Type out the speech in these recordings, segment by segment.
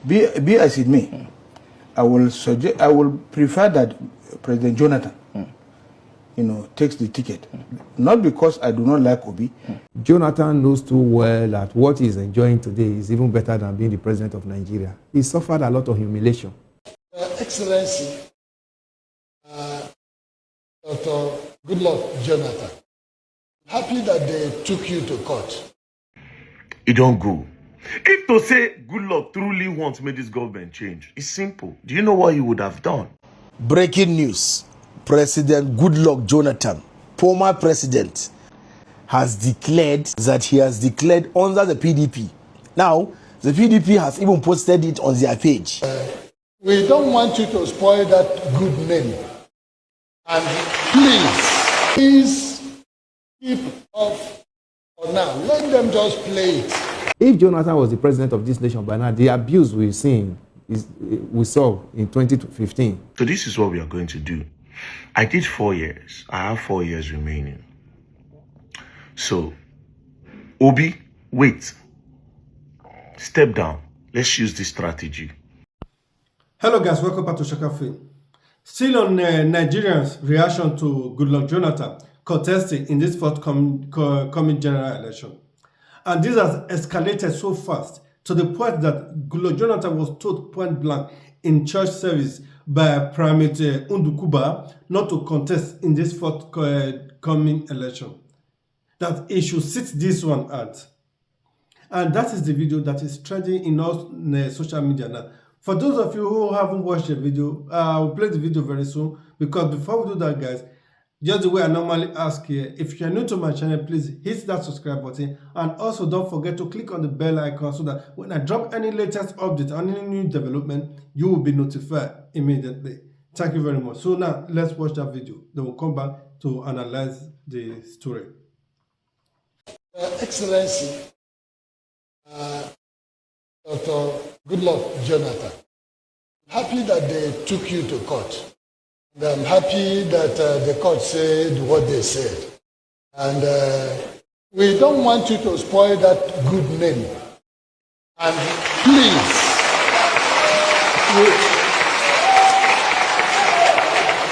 Be as it may, I will prefer that President Jonathan, takes the ticket. Not because I do not like Obi. Jonathan knows too well that what he's enjoying today is even better than being the president of Nigeria. He suffered a lot of humiliation. Excellency, Dr. Goodluck Jonathan, happy that they took you to court. It don't go. If to say Goodluck truly wants to make this government change, it's simple. Do you know what he would have done? Breaking news. President Goodluck Jonathan, former president, has declared that he has declared under the PDP. Now, the PDP has even posted it on their page. We don't want you to spoil that good name. And please keep off for now. Let them just play it. If Jonathan was the president of this nation by now, the abuse we saw in 2015. So this is what we are going to do. I did 4 years. I have 4 years remaining. So, Obi, wait. Step down. Let's use this strategy. Hello guys, welcome back to Chaka. Still on Nigerians' reaction to Goodluck Jonathan contesting in this forthcoming general election. And this has escalated so fast to the point that Goodluck Jonathan was told point blank in church service by Primate Ayodele Jonathan not to contest in this forthcoming election. That he should sit this one out. And that is the video that is trending in all social media now. For those of you who haven't watched the video, I will play the video very soon, because before we do that, guys, just the way I normally ask here, if you're new to my channel, please hit that subscribe button, and also don't forget to click on the bell icon so that when I drop any latest update on any new development, you will be notified immediately. Thank you very much. So now let's watch that video. Then we'll come back to analyze the story. Excellency, Dr. Goodluck Jonathan, happy that they took you to court. And I'm happy that the court said what they said. And we don't want you to spoil that good name. And please,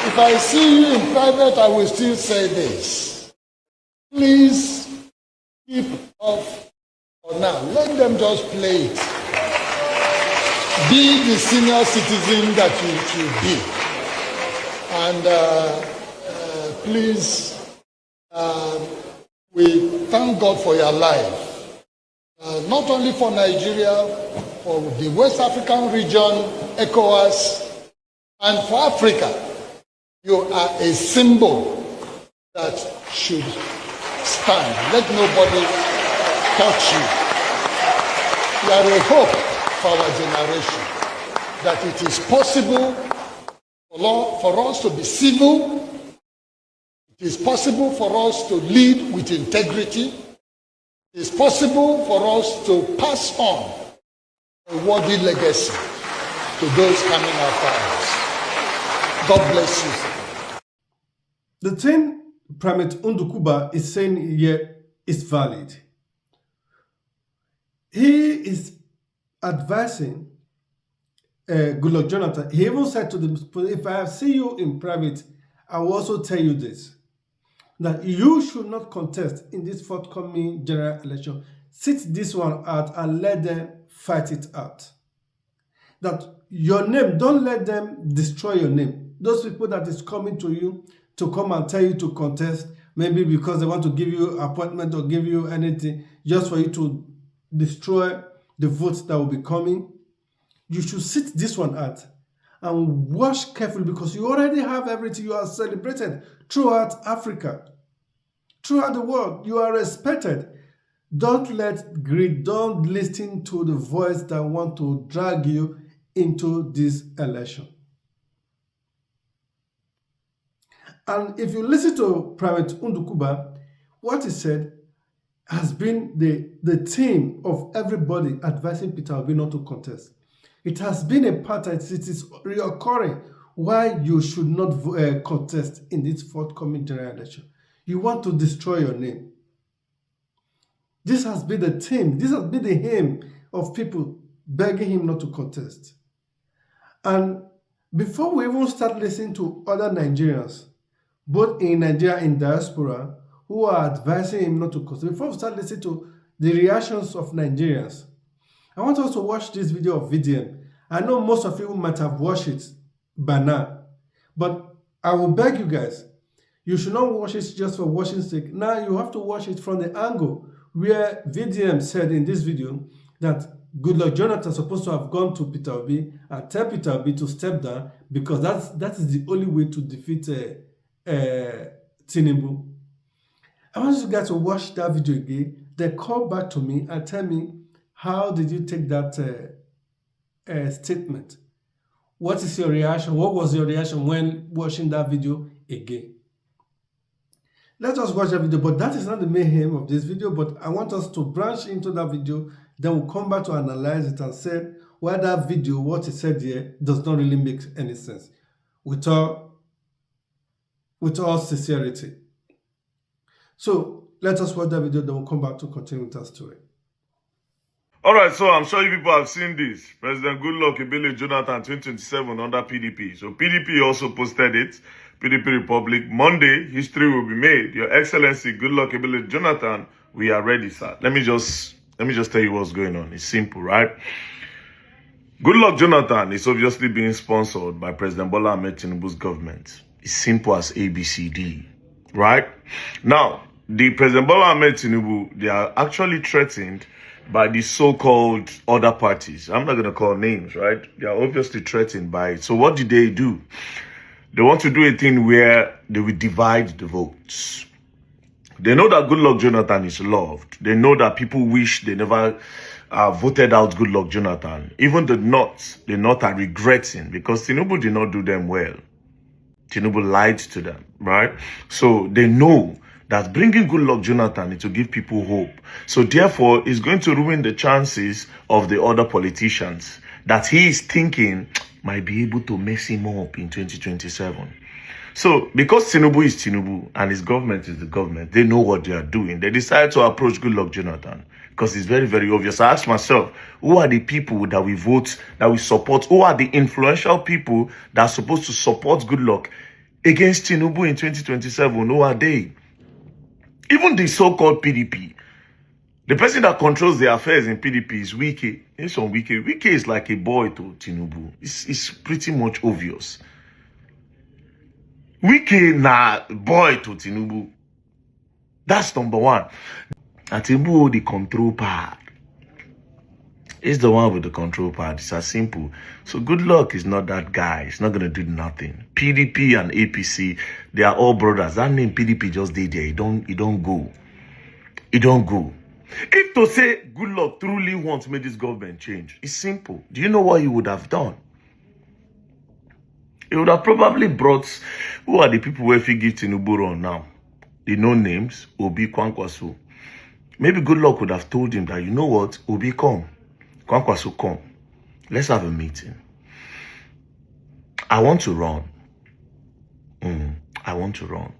if I see you in private, I will still say this. Please keep off for now. Let them just play it. Be the senior citizen that you should be. And please, we thank God for your life. Not only for Nigeria, for the West African region, ECOWAS, and for Africa. You are a symbol that should stand. Let nobody touch you. You are a hope for our generation. That it is possible for us to be civil. It is possible for us to lead with integrity. It is possible for us to pass on a worthy legacy to those coming after us. God bless you. The thing Primate Ayodele Jonathan is saying here is valid. He is advising Goodluck Jonathan. He even said to them, if I see you in private, I will also tell you this, that you should not contest in this forthcoming general election. Sit this one out and let them fight it out. That your name, don't let them destroy your name. Those people that is coming to you to come and tell you to contest, maybe because they want to give you appointment or give you anything, just for you to destroy the votes that will be coming. You should sit this one out and watch carefully, because you already have everything. You are celebrated throughout Africa, throughout the world. You are respected. Don't let greed, don't listen to the voice that want to drag you into this election. And if you listen to Primate Ayodele Jonathan, what he said has been the theme of everybody advising Peter Obi not to contest. It has been a pattern, it is reoccurring why you should not contest in this forthcoming general election. You want to destroy your name. This has been the theme, this has been the aim of people begging him not to contest. And before we even start listening to other Nigerians, both in Nigeria and diaspora, who are advising him not to contest, before we start listening to the reactions of Nigerians, I want us to watch this video of VDM. I know most of you might have watched it by now, but I will beg you guys, you should not watch it just for watching sake. Now you have to watch it from the angle where VDM said in this video that Goodluck Jonathan is supposed to have gone to Peter Obi and tell Peter Obi to step down because that is the only way to defeat Tinubu. I want you guys to watch that video again, then call back to me and tell me how did you take that statement. What is your reaction? What was your reaction when watching that video again? Let us watch that video, but that is not the main aim of this video, but I want us to branch into that video, then we'll come back to analyze it and say why that video, what it said here, does not really make any sense. With all sincerity. So let us watch that video, then we'll come back to continue with our story. All right, so I'm sure you people have seen this. President Goodluck Jonathan Jonathan 2027 under PDP. So PDP also posted it. PDP Republic. Monday, history will be made. Your Excellency Goodluck Jonathan, we are ready, sir. Let me just tell you what's going on. It's simple, right? Goodluck Jonathan is obviously being sponsored by President Bola Ahmed Tinubu's government. It's simple as ABCD, right? Now, the President Bola Ahmed Tinubu, they are actually threatened by the so-called other parties. I'm not going to call names, right? They are obviously threatened by it. So what did they do? They want to do a thing where they will divide the votes. They know that Goodluck Jonathan is loved. They know that people wish they never voted out Goodluck Jonathan. Even the North are regretting because Tinubu did not do them well. Tinubu lied to them, right? So they know that bringing Goodluck Jonathan is to give people hope. So therefore, it's going to ruin the chances of the other politicians that he is thinking might be able to mess him up in 2027. So because Tinubu is Tinubu and his government is the government, they know what they are doing. They decided to approach Goodluck Jonathan because it's very, very obvious. I asked myself, who are the people that we vote, that we support? Who are the influential people that are supposed to support Goodluck against Tinubu in 2027? Who are they? Even the so-called PDP, the person that controls the affairs in PDP is Wike. Nyesom Wike. Wike is like a boy to Tinubu. It's pretty much obvious. Wike na boy to Tinubu. That's number one. And Tinubu, the control part. It's the one with the control part. It's as simple. So Goodluck is not that guy. It's not going to do nothing. PDP and APC, they are all brothers. That name PDP just stay there. It don't go. It don't go. If to say Goodluck truly wants to make this government change, it's simple. Do you know what he would have done? He would have probably brought, who are the people where if he give Tinubu on now? The no names, Obi, Kwankwaso. Maybe Goodluck would have told him that, you know what, Obi, come. Kwankwaso, come. Let's have a meeting. I want to run. I want to run.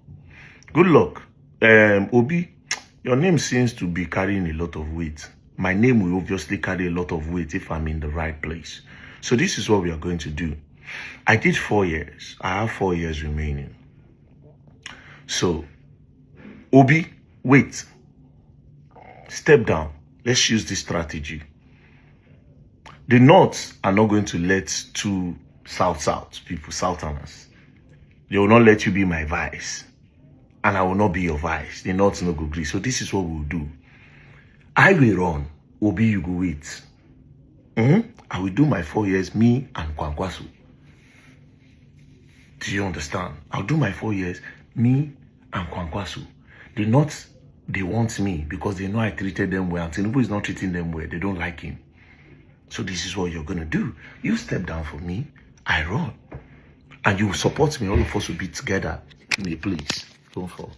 Goodluck. Obi, your name seems to be carrying a lot of weight. My name will obviously carry a lot of weight if I'm in the right place. So this is what we are going to do. I did 4 years. I have 4 years remaining. So, Obi, wait. Step down. Let's use this strategy. The North are not going to let two South people, Southerners. They will not let you be my vice. And I will not be your vice. The North no go agree. So this is what we will do. I will run. Obi, you go wait. I will do my 4 years, me and Kwankwaso. Do you understand? I'll do my 4 years, me and Kwankwaso. The North, they want me because they know I treated them well. And Tinubu is not treating them well. They don't like him. So this is what you're going to do. You step down for me, I run. And you will support me. All of us will be together in a place. Don't fall.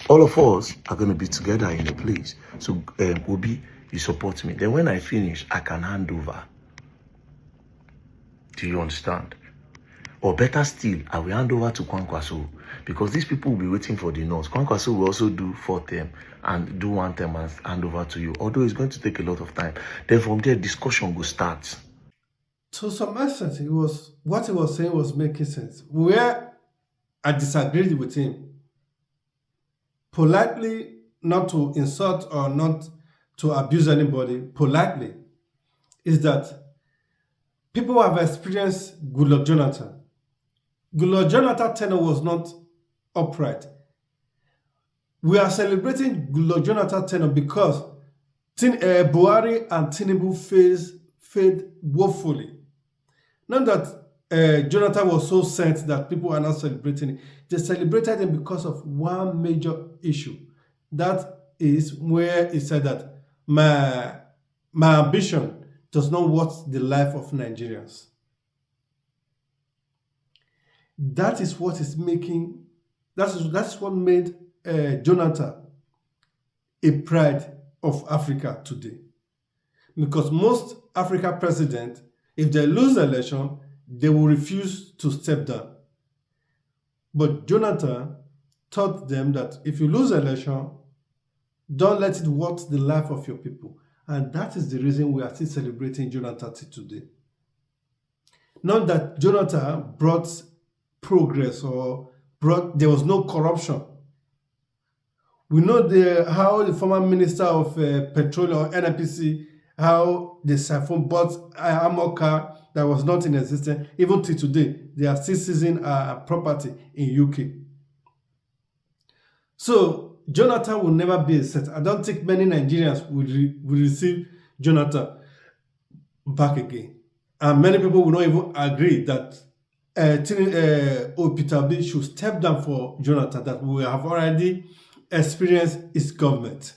All of us are going to be together in a place. So, Obi, you support me. Then when I finish, I can hand over. Do you understand? Or better still, I will hand over to Kwankwaso because these people will be waiting for the North. Kwankwaso will also do 4 term and do 1 term and hand over to you, although it's going to take a lot of time. Then from there, discussion will start. To some extent, what he was saying was making sense. Where I disagreed with him, politely, not to insult or not to abuse anybody, politely, is that people have experienced Goodluck Jonathan. Goodluck Jonathan tenure was not upright. We are celebrating Goodluck Jonathan tenure because Buhari and Tinubu failed woefully. Not that Jonathan was so sent that people are not celebrating it. They celebrated him because of one major issue. That is where he said that my ambition does not worth the life of Nigerians. That is what is making, that's what made Jonathan a pride of Africa today. Because most African presidents, if they lose the election, they will refuse to step down. But Jonathan taught them that if you lose the election, don't let it worth the life of your people. And that is the reason we are still celebrating Jonathan today. Not that Jonathan brought progress or there was no corruption. We know how the former minister of petroleum, NNPC, how the siphon bought a armor car that was not in existence. Even till today, they are still seizing property in UK. So Jonathan will never be a set. I don't think many Nigerians will receive Jonathan back again. And many people will not even agree that Peter Obi should step down for Jonathan, that we have already experienced his government.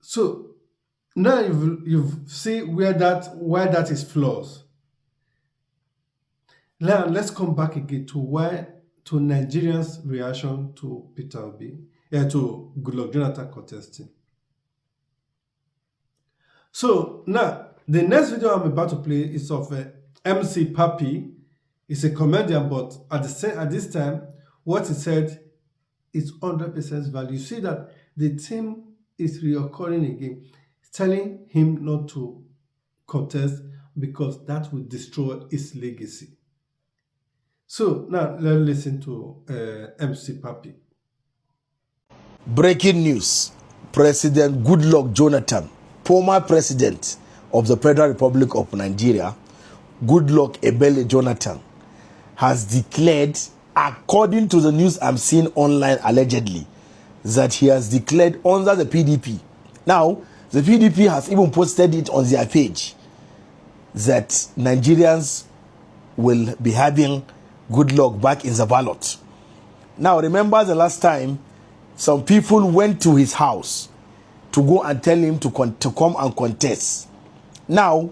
So now you've seen why that is flaws. Now let's come back again to Nigerians' reaction to Peter Obi, to Goodluck Jonathan contesting. So now the next video I'm about to play is of MC Papi. He's a comedian, but at this time, what he said is 100% value. You see that the team is reoccurring again, telling him not to contest because that will destroy his legacy. So now let's listen to MC Papi. Breaking news. President Goodluck Jonathan, former president of the Federal Republic of Nigeria, Goodluck Ayodele Jonathan, has declared, according to the news I'm seeing online allegedly, that he has declared under the PDP. Now, the PDP has even posted it on their page that Nigerians will be having Goodluck back in the ballot. Now, remember the last time some people went to his house to go and tell him to come and contest. Now,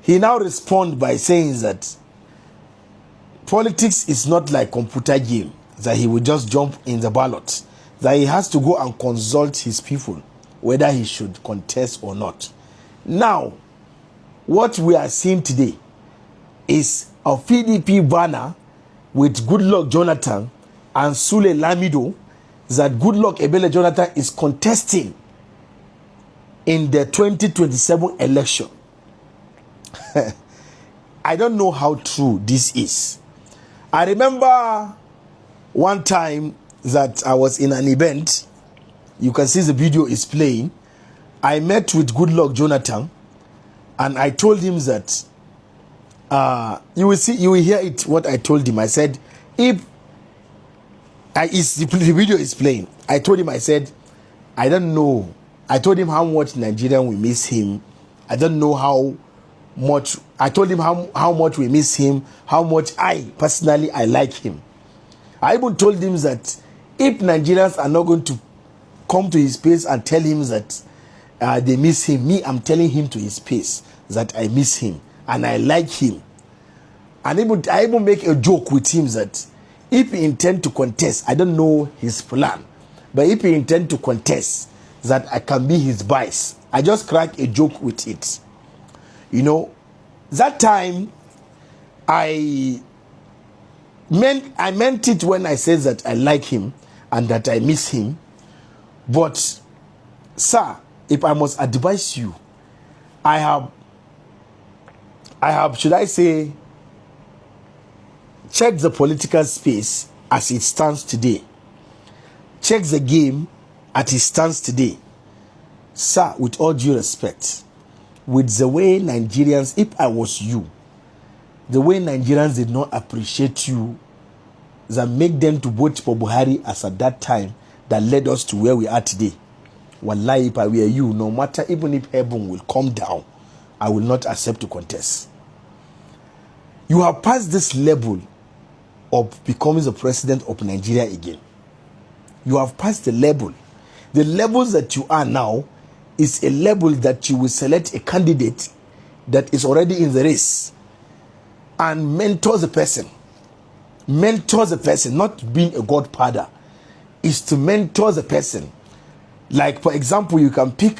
he now responds by saying that politics is not like computer game, that he will just jump in the ballot, that he has to go and consult his people whether he should contest or not. Now, what we are seeing today is a PDP banner with Goodluck Jonathan and Sule Lamido, that Goodluck Ayodele Jonathan is contesting in the 2027 election. I don't know how true this is. I remember one time that I was in an event. You can see the video is playing. I met with Goodluck Jonathan and I told him that you will hear it what I told him. I said, the video is playing. I told him, I said, I don't know. I told him how much Nigerian we miss him. I don't know how much. I told him how much we miss him, how much I like him. I even told him that if Nigerians are not going to come to his place and tell him that they miss him, I'm telling him to his face that I miss him and I like him. And I even make a joke with him that if he intend to contest, I don't know his plan, but if he intend to contest, that I can be his vice. I just crack a joke with it. You know, That time, I meant it when I said that I like him and that I miss him. But, sir, if I must advise you, I have, should I say, check the political space as it stands today. Check the game as it stands today. Sir, with all due respect, with the way Nigerians, if I was you, the way Nigerians did not appreciate you, that make them to vote for Buhari as at that time, that led us to where we are today. Wallahi, if I were you, no matter even if heaven will come down, I will not accept to contest. You have passed this level of becoming the president of Nigeria again. You have passed the level. The levels that you are now is a level that you will select a candidate that is already in the race and mentor the person. Mentor the person, not being a godfather, is to mentor the person. Like, for example, you can pick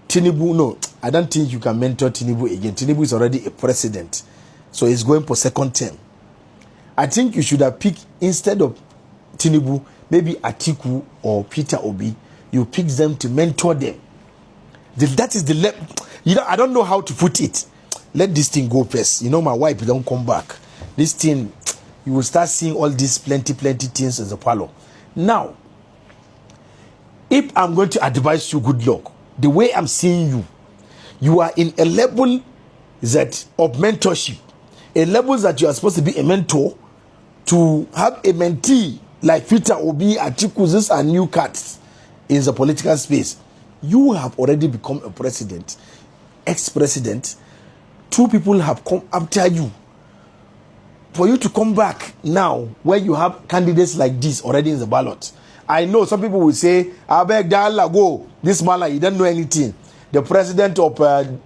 Tinubu. No, I don't think you can mentor Tinubu again. Tinubu is already a president, so he's going for second term. I think you should have picked, instead of Tinubu, maybe Atiku or Peter Obi. You pick them to mentor them. That is the level. You know, I don't know how to put it. Let this thing go first. You know, my wife don't come back. This thing, you will start seeing all these plenty things in the parlor. Now, if I'm going to advise you, good luck. The way I'm seeing you, you are in a level that of mentorship, a level that you are supposed to be a mentor to have a mentee like Peter Obi, Atiku. These are new cats in the political space. You have already become a president, ex-president. Two people have come after you. For you to come back now, where you have candidates like this already in the ballot. I know some people will say, I beg Dalla go. This man, he doesn't know anything. The president of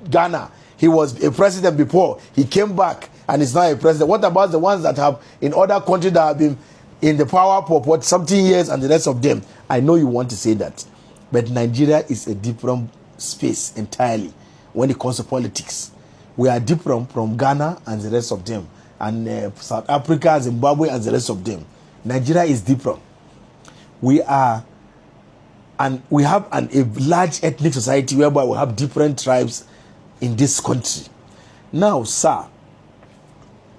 Ghana, he was a president before. He came back and is now a president. What about the ones that have in other countries that have been in the power for what, something years and the rest of them? I know you want to say that. But Nigeria is a different space entirely when it comes to politics. We are different from Ghana and the rest of them. And South Africa, Zimbabwe and the rest of them. Nigeria is different. We have a large ethnic society whereby we have different tribes in this country. Now, sir,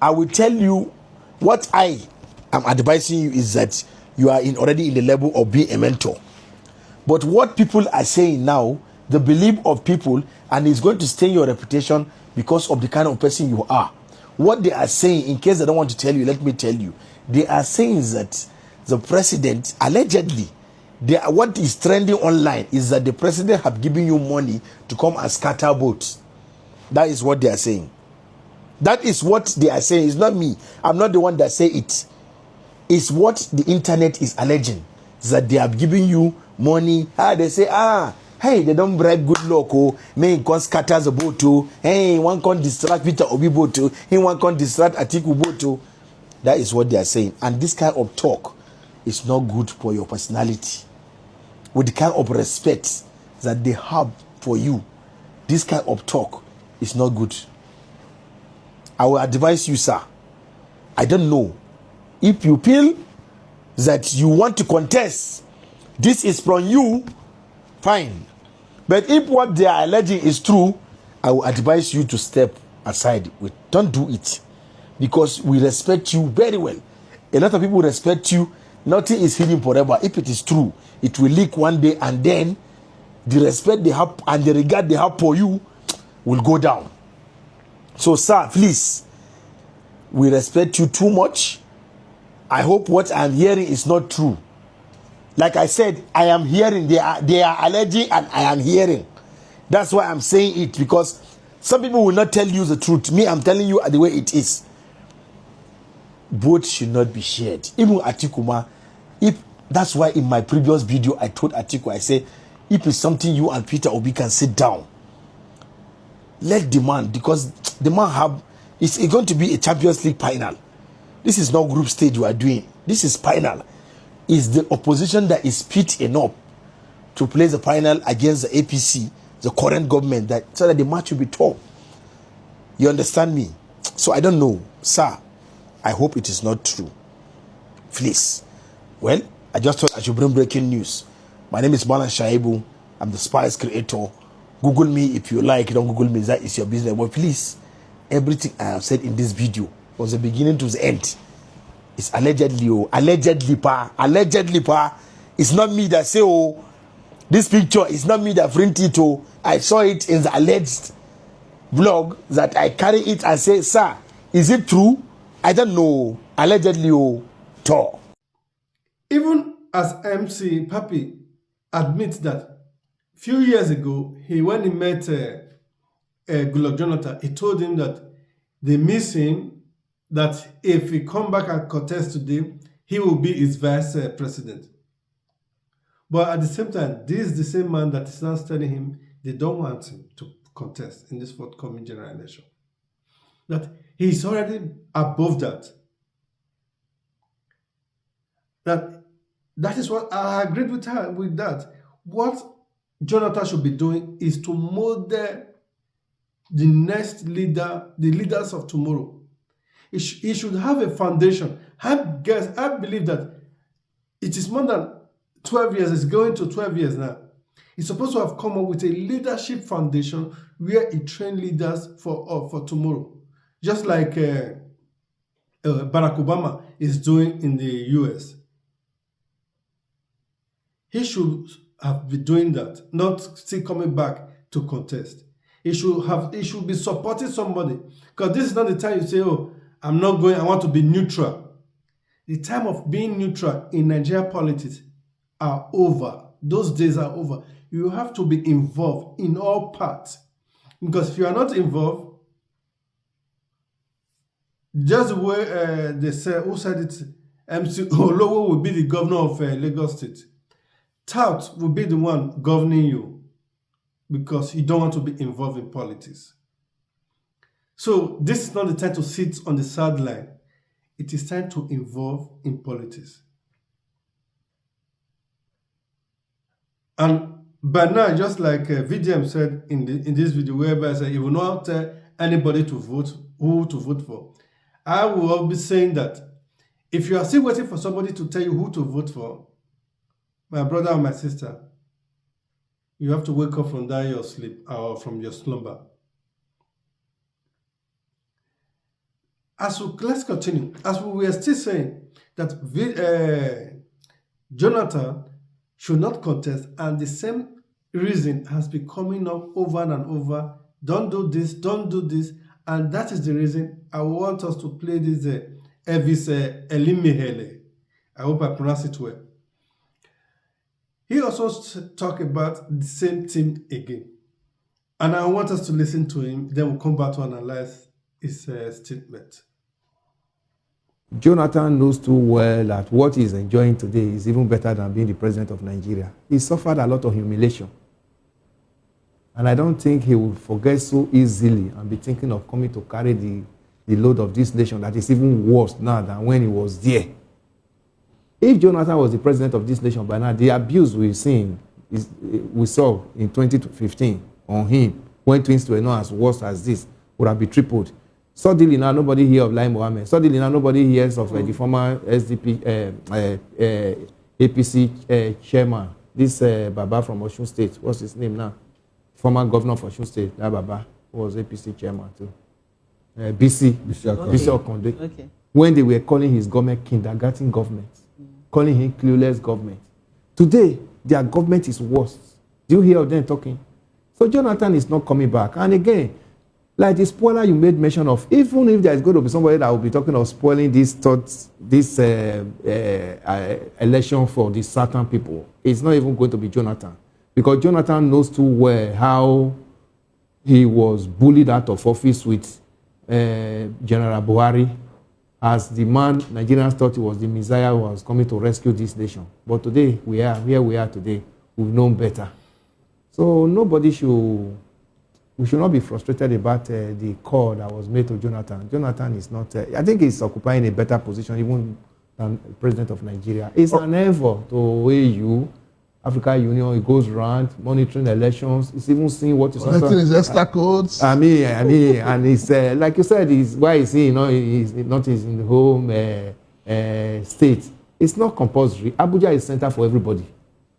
I will tell you what I am advising you is that you are already in the level of being a mentor. But what people are saying now, the belief of people, and it's going to stain your reputation because of the kind of person you are. What they are saying, in case they don't want to tell you, let me tell you. They are saying that the president, allegedly, what is trending online is that the president have given you money to come and scatter votes. That is what they are saying. That is what they are saying. It's not me. I'm not the one that say it. It's what the internet is alleging. That they have given you money. They say, hey, they don't bribe Goodluck. Oh, may can scatter the vote. Oh, hey, one can distract Peter Obi vote. Oh, he one can distract Atiku vote. Oh. That is what they are saying. And this kind of talk is not good for your personality. With the kind of respect that they have for you, this kind of talk is not good. I will advise you, sir. I don't know. If you feel that you want to contest, this is from you, fine. But if what they are alleging is true, I will advise you to step aside. Don't do it. Because we respect you very well. A lot of people respect you. Nothing is hidden forever. If it is true, it will leak one day, and then the respect they have and the regard they have for you will go down. So, sir, please, we respect you too much. I hope what I'm hearing is not true. Like I said, I am hearing, they are alleging, and I am hearing. That's why I'm saying it, because some people will not tell you the truth. Me, I'm telling you the way it is. Vote should not be shared. Even Atiku, that's why in my previous video I told Atiku, I say, if it's something you and Peter Obi can sit down, let the man, because the man it's going to be a Champions League final. This is not group stage you are doing. This is final. Is the opposition that is fit enough to play the final against the APC, the current government, so that the match will be tough. You understand me? So I don't know, sir. I hope it is not true. Please. Well, I just thought I should bring breaking news. My name is Malan Shaibu. I'm the Spice creator. Google me if you like. Don't Google me. That is your business. But please, everything I have said in this video, from the beginning to the end, is allegedly. Allegedly, pa. Allegedly, pa. It's not me that say, oh, this picture is not me that print it. Oh, I saw it in the alleged blog that I carry it and say, sir, is it true? I don't know. Allegedly, oh, to. Even as MC Papi admits that few years ago, when he met Goodluck Jonathan, he told him that they miss him, that if he come back and contest today, he will be his vice president. But at the same time, this is the same man that is now telling him they don't want him to contest in this forthcoming general election. That he's already above that. That is what I agreed with her with that. What Jonathan should be doing is to model the next leader, the leaders of tomorrow. He should have a foundation. I believe that it is more than 12 years. It's going to 12 years now. He's supposed to have come up with a leadership foundation where he trains leaders for tomorrow. Just like Barack Obama is doing in the US. He should have been doing that, not still coming back to contest. He should be supporting somebody. Because this is not the time you say, oh, I'm not going, I want to be neutral. The time of being neutral in Nigerian politics are over. Those days are over. You have to be involved in all parts. Because if you are not involved, just the way they say, who said it, MC Olowo will be the governor of Lagos State. Tout will be the one governing you because you don't want to be involved in politics. So this is not the time to sit on the sideline. It is time to involve in politics. And by now, just like VDM said in this video, whereby I said he will not tell anybody to vote, who to vote for. I will be saying that if you are still waiting for somebody to tell you who to vote for, my brother or my sister, you have to wake up from that your sleep or from your slumber. Let's continue. As we were still saying that Jonathan should not contest, and the same reason has been coming up over and over. Don't do this, don't do this. And that is the reason I want us to play this Elvis Elimihele. I hope I pronounce it well. He also talked about the same thing again. And I want us to listen to him, then we'll come back to analyze his statement. Jonathan knows too well that what he's enjoying today is even better than being the president of Nigeria. He suffered a lot of humiliation. And I don't think he will forget so easily and be thinking of coming to carry the load of this nation that is even worse now than when he was there. If Jonathan was the president of this nation by now, the abuse we saw in 2015 on him, when things were not as worse as this, would have been tripled. Suddenly now, nobody hears of Lai Mohammed. Suddenly now, nobody hears of the former SDP, APC chairman, this Baba from Osun State. What's his name now? Former governor of Osun State, that Baba, who was APC chairman too. BC Okonde. Okay. When they were calling his government kindergarten government, calling him clueless government. Today, their government is worse. Do you hear of them talking? So Jonathan is not coming back. And again, like the spoiler you made mention of, even if there is going to be somebody that will be talking of spoiling this election for these certain people, it's not even going to be Jonathan. Because Jonathan knows too well how he was bullied out of office with General Buhari as the man Nigerians thought he was the Messiah who was coming to rescue this nation. But today, we are where we are today. We've known better. So we should not be frustrated about the call that was made to Jonathan. Jonathan is not, I think he's occupying a better position even than the president of Nigeria. It's an effort to weigh you African Union. He goes around monitoring elections. He's even seeing what is collecting his extra codes. I mean, and he's like you said, why is he, he's not in the home state? It's not compulsory. Abuja is center for everybody.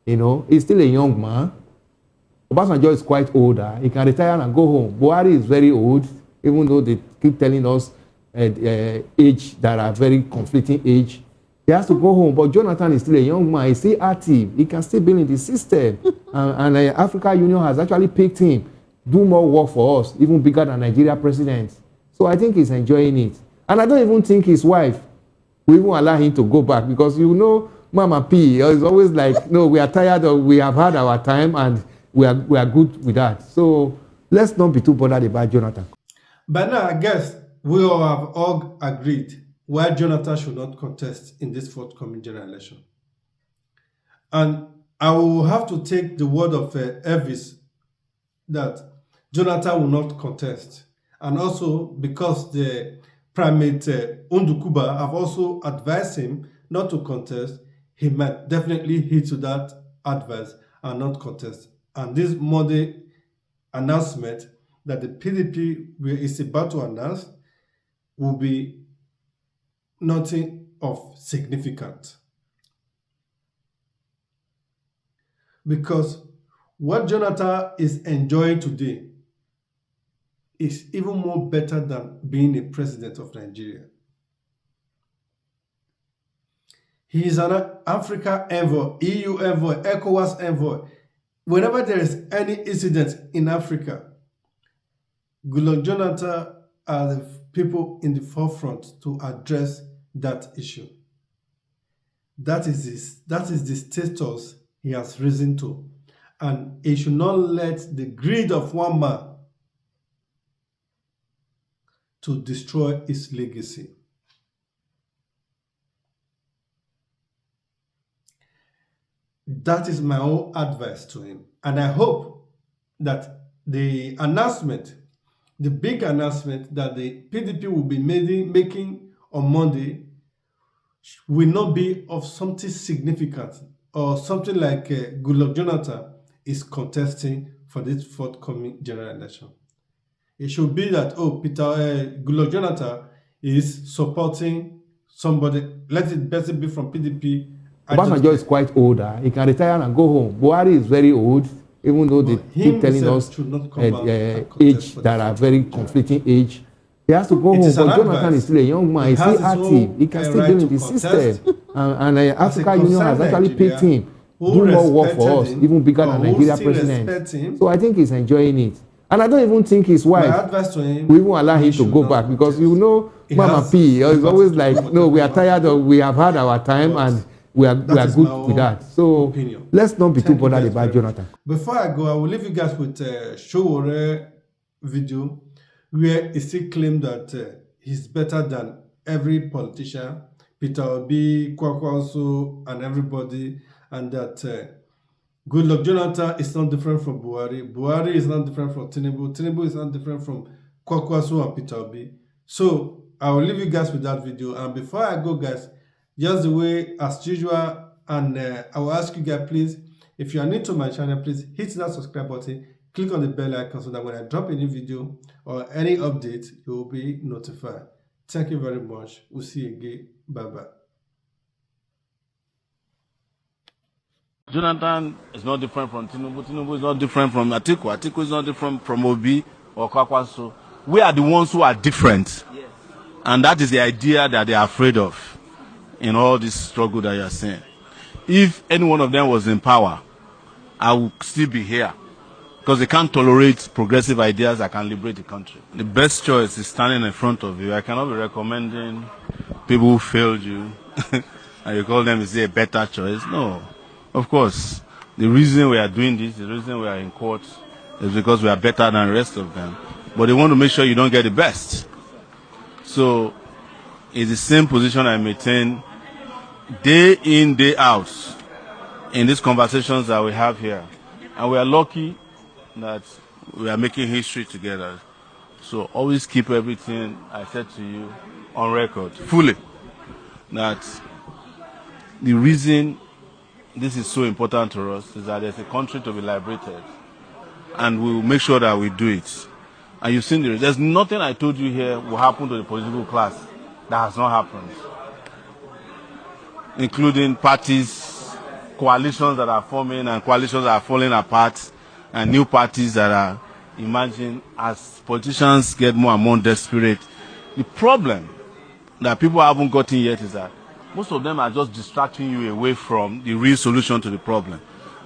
He's still a young man. Obasanjo is quite older. He can retire and go home. Buhari is very old, even though they keep telling us age that are very conflicting age. He has to go home. But Jonathan is still a young man. He's still active. He can still be in the system. and the African Union has actually picked him, do more work for us, even bigger than Nigeria president. So I think he's enjoying it. And I don't even think his wife will even allow him to go back, because Mama P is always like, no, we are tired, or we have had our time, and we are good with that. So let's not be too bothered about Jonathan. But now I guess we all have agreed why Jonathan should not contest in this forthcoming general election. And I will have to take the word of Elvis that Jonathan will not contest. And also because the Primate Ndukuba have also advised him not to contest, he might definitely heed to that advice and not contest. And this Monday announcement that the PDP is about to announce will be nothing of significance. Because what Jonathan is enjoying today is even more better than being a president of Nigeria. He is an Africa envoy, EU envoy, ECOWAS envoy. Whenever there is any incident in Africa, Goodluck Jonathan are the people in the forefront to address that issue. That is the status he has risen to. And he should not let the greed of one man to destroy his legacy. That is my own advice to him. And I hope that the announcement, the big announcement that the PDP will be making on Monday will not be of something significant or something like Goodluck Jonathan is contesting for this forthcoming general election. It should be that, Goodluck Jonathan is supporting somebody, let it better be from PDP. Obasanjo is quite older. He can retire and go home. Buhari is very old, even though they keep telling us age that are very conflicting age. He has to go home. But Jonathan is still a young man. He's still active. He can still be in the system. And the African Union has actually picked him, do more work for us, even bigger than Nigeria president. So I think he's enjoying it. And I don't even think his wife will even allow him to go back, because Mama P is always like, no, we are tired, or we have had our time, and we are good with that. So let's not be too bothered about Jonathan. Before I go, I will leave you guys with a Showore video where he still claimed that he's better than every politician, Peter Obi, Kwankwaso, and everybody, and that Goodluck Jonathan is not different from Buhari. Buhari is not different from Tinubu. Tinubu is not different from Kwankwaso and Peter Obi. So I will leave you guys with that video. And before I go, guys, just the way as usual, and I will ask you guys, please, if you are new to my channel, please hit that subscribe button, click on the bell icon so that when I drop a new video or any update, you will be notified. Thank you very much. We'll see you again. Bye-bye. Jonathan is not different from Tinubu. Tinubu is not different from Atiku. Atiku is not different from Obi or Kwankwaso. We are the ones who are different. Yes. And that is the idea that they are afraid of in all this struggle that you are seeing. If any one of them was in power, I would still be here, because they can't tolerate progressive ideas that can liberate the country. The best choice is standing in front of you. I cannot be recommending people who failed you and you call them, is there a better choice? No. Of course, the reason we are doing this, the reason we are in court, is because we are better than the rest of them. But they want to make sure you don't get the best. So it's the same position I maintain day in, day out in these conversations that we have here. And we are lucky that we are making history together. So always keep everything I said to you on record, fully. That the reason this is so important to us is that there's a country to be liberated, and we'll make sure that we do it. And you've seen there's nothing I told you here will happen to the political class that has not happened, including parties, coalitions that are forming and coalitions that are falling apart, and new parties that are emerging as politicians get more and more desperate. The problem that people haven't gotten yet is that most of them are just distracting you away from the real solution to the problem.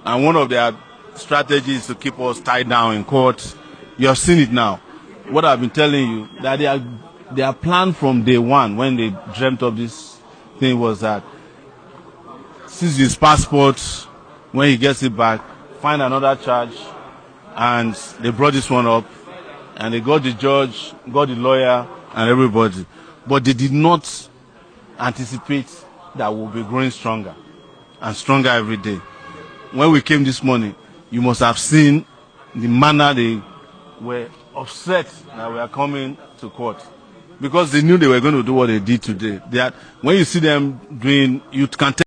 And one of their strategies is to keep us tied down in court. You have seen it now. What I've been telling you, that their plan from day one when they dreamt of this thing was that seize his passport, when he gets it back, find another charge, and they brought this one up, and they got the judge, got the lawyer, and everybody. But they did not anticipate that we'll be growing stronger and stronger every day. When we came this morning, you must have seen the manner they were upset that we are coming to court, because they knew they were going to do what they did today. When you see them doing, you can tell